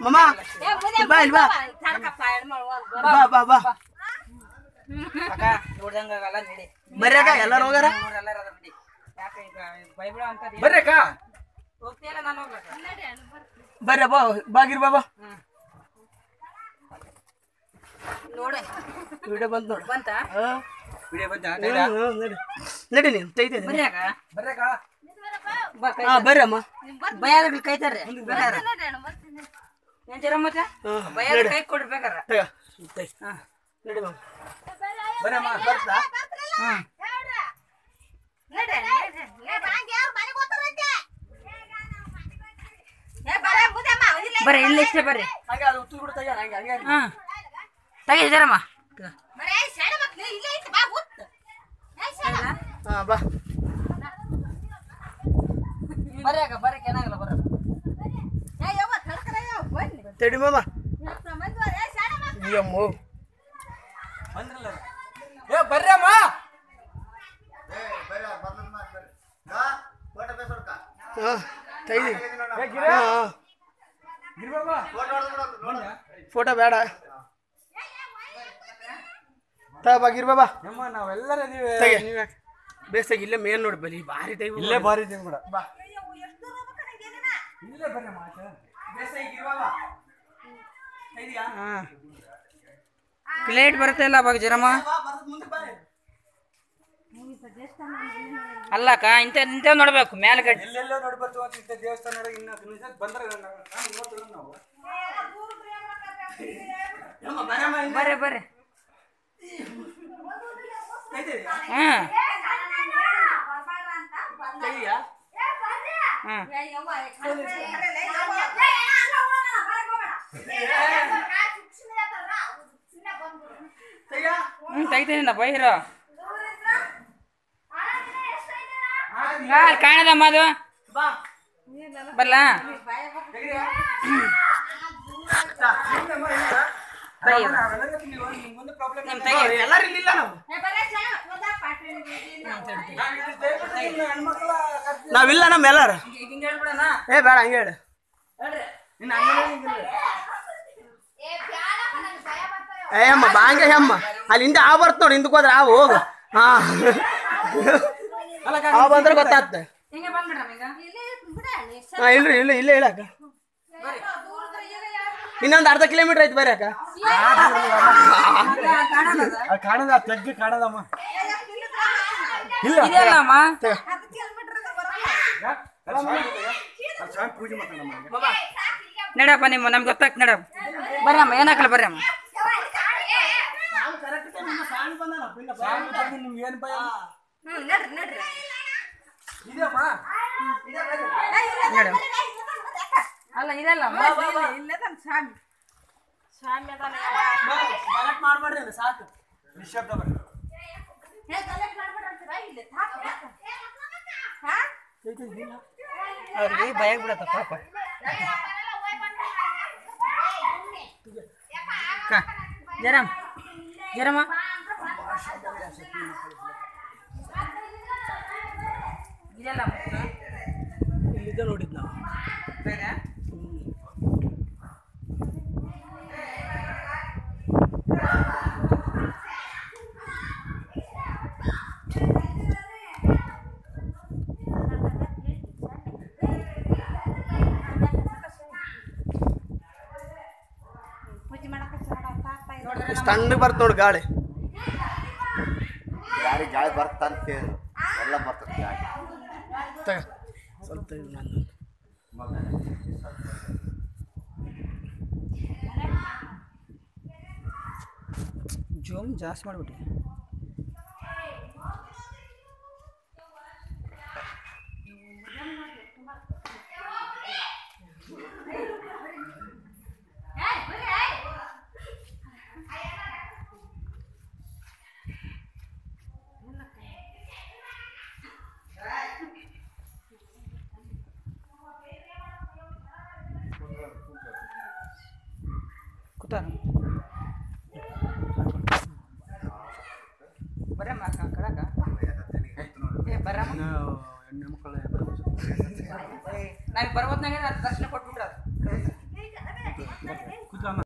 ಮಾಮ ಬಾ ಇಲ್ಲಿ ಬಾ ಬಾ ಬಾ ಬಾ ಅಕ್ಕ ನೋಡ್ದಂಗಾಗಲ್ಲ ನಡಿ ಬರ್ರಿ ಅಕ್ಕ ಎಲ್ಲಾರು ಹೋಗಾರ ಯಾಕೆ ಈಗ ಬೈಬಿಡ ಅಂತ ಬರ್ರಿ ಅಕ್ಕ ಹೋಗ್ತೀಯಲ್ಲ ನಾನು ಹೋಗ್ಲಕ್ಕ ಬರ್ರಿ ಬಾ ಬಾಗಿರ್ ಬಾಬಾ ನೋಡೆ ವಿಡಿಯೋ ಬಂತು ನೋಡು ಬಂತ ವಿಡಿಯೋ ಬಂತ ನಡಿ ನೀನು ತೈತೈತೆ ಬರ್ರಿ ಅಕ್ಕ ಬರ್ರಿ ಅಕ್ಕ ಹಾ ಬರ್ರಿ ಅಮ್ಮ ಬಯ್ಯಾದ ಕೈತಾರ್ರಿ ಏನ್ ಜರ ಮತ್ತೆ ಬಯ್ಯಾದ ಕೈ ಕೊಡ್ಬೇಕಾರ ನಡಿ ಮಾಮ ಬರ್ರಿ ಅಮ್ಮ ಬರ್ತಾ ಬರ್ರಿ ಇಲ್ಲಿ ಇಷ್ಟೇ ಬರ್ರಿ ಹಂಗೆ ಅದು ಉತ್ತು ಬಿಡು ತೆಗಿಯೋಣ ಹಂಗೆ ಹಂಗೆ ತೆಗಿ ಜರಮ್ಮ ಹಾಂ ಬಾ ಬರ್ರಿ ಅಕ್ಕ ಬರ್ರಿ ಏನಾಗಲ್ಲ ಬರ್ರಿ ತಡಿ ಮಾಮ ಅಯ್ಯಮ್ಮೋ ಬಂದ್ರಲ್ಲ ಏ ಬರ್ರಿ ಅಮ್ಮ ಹಾಂ ತೈದಿ ಫೋಟೋ ಬೇಡ ಬಾಗಿರ್ ಬಾಬಾ ನಾವೆಲ್ಲರ ಬೇಸಾಗಿ ಇಲ್ಲೇ ಮೇನ್ ನೋಡಿ ಬಲಿ ಭಾರಿ ಟೈಮ್ ಇಲ್ಲೇ ಬಾರಿ ಇದೀನಿ ಕೂಡ ಬಾ ಇಲ್ಲೇ ಬರ್ರಿ ಮಾತು ಪ್ಲೇಟ್ ಬರುತ್ತೆ ಇಲ್ಲ ಅವಾಗ ಜರಮ್ಮ ಅಲ್ಲಕ್ಕ ಇಂಥ ನೋಡ್ಬೇಕು ಮ್ಯಾಲ್ಗಡೆ ಎಲ್ಲೆಲ್ಲೋ ನೋಡ್ಬರ್ತೀವಿ ಅಂತ ಇಂಥ ದೇವಸ್ಥಾನ ನೋಡಿ ಇನ್ನು ಬಂದ್ರೆ ನಾವು ಬರ್ರಿ ಬರ್ರಿ ತೆಗಿತೀನಿ ಬೈರ ಕಾಣದಮ್ಮ ಅದು ಬರ್ಲಾ ಎಲ್ಲರೂ ಇಲ್ಲಿಲ್ಲ ನಾವು ನಾವಿಲ್ಲ ನಮ್ಮ ಎಲ್ಲಾರ ಏ ಬೇಡ ಹಂಗೆ ಹೇಳು ಏ ಅಮ್ಮ ಬಾಂಗೆ ಅಮ್ಮ ಅಲ್ಲಿ ಹಿಂದೆ ಆ ಬರ್ತ ನೋಡಿ ಹಿಂದಕ್ಕೆ ಹೋದ್ರೆ ಆವು ಹೋಗು ಹಾ ಆ ಬಂದ್ರೆ ಗೊತ್ತಾಗ್ತದೆ ಹಾ ಇಲ್ರಿ ಇಲ್ಲ ಇಲ್ಲೇ ಇಲ್ಲಕ್ಕ ಇನ್ನೊಂದು ಅರ್ಧ ಕಿಲೋಮೀಟರ್ ಐತಿ ಬರ್ರಿ ಅಕ್ಕ ಕಾಣದ ತೆಗ್ಗಿ ಕಾಣದಮ್ಮ ಇದೆಯಲ್ಲಮ್ಮ ಪೂಜೆ ಮಾಡ್ತಾನಮ್ಮ ನಡಪ್ಪ ನಿಮ್ಮ ನಮ್ಗೆ ಗೊತ್ತಾಗ್ತ ನಡಪ್ಪ ಬರ್ರಮ್ಮ ಏನಾಕಲ್ಲ ಬರ್ರಮ್ಮ ನಿಮ್ಗೆ ಏನು ಭಯ ಅಲ್ಲ ಇದೆಲ್ಲ ಮಾಡ್ಬೇಡ್ರಿ ಸಾಕು ನಿಶಬ್ದ ಬರ್ರಿ ಅವ್ರಿಗೆ ಭಯ ಬಿಡತ್ತ ಪಾಪ ಜರಮ್ಮ ಜರಮ್ಮ ಇದೆಲ್ಲ ಇಲ್ಲಿದ್ದ ನೋಡಿದ್ ನಾವು ಬೇರೆ ತಣ್ಣಗೆ ಬರ್ತ ನೋಡಿ ಗಾಳಿ ಗಾಳಿ ಬರ್ತಂತ ಎಲ್ಲ ಬರ್ತದೆ ಗಾಳಿ ಸ್ವಲ್ಪ ಇದು ನಂದು ಜೂಮ್ ಜಾಸ್ತಿ ಮಾಡಿಬಿಟ್ಟು ಕೂತಾರ ಬರಮ್ಮ ಕಡಕ ಬರಮ್ಮ ಹೆಣ್ಣು ಮಕ್ಕಳ ನಾವ್ ಬರ್ಬೋದ್ನಾಗ ದರ್ಶನ ಕೊಟ್ಬಿಟ್ರ ಬರ್ರಿ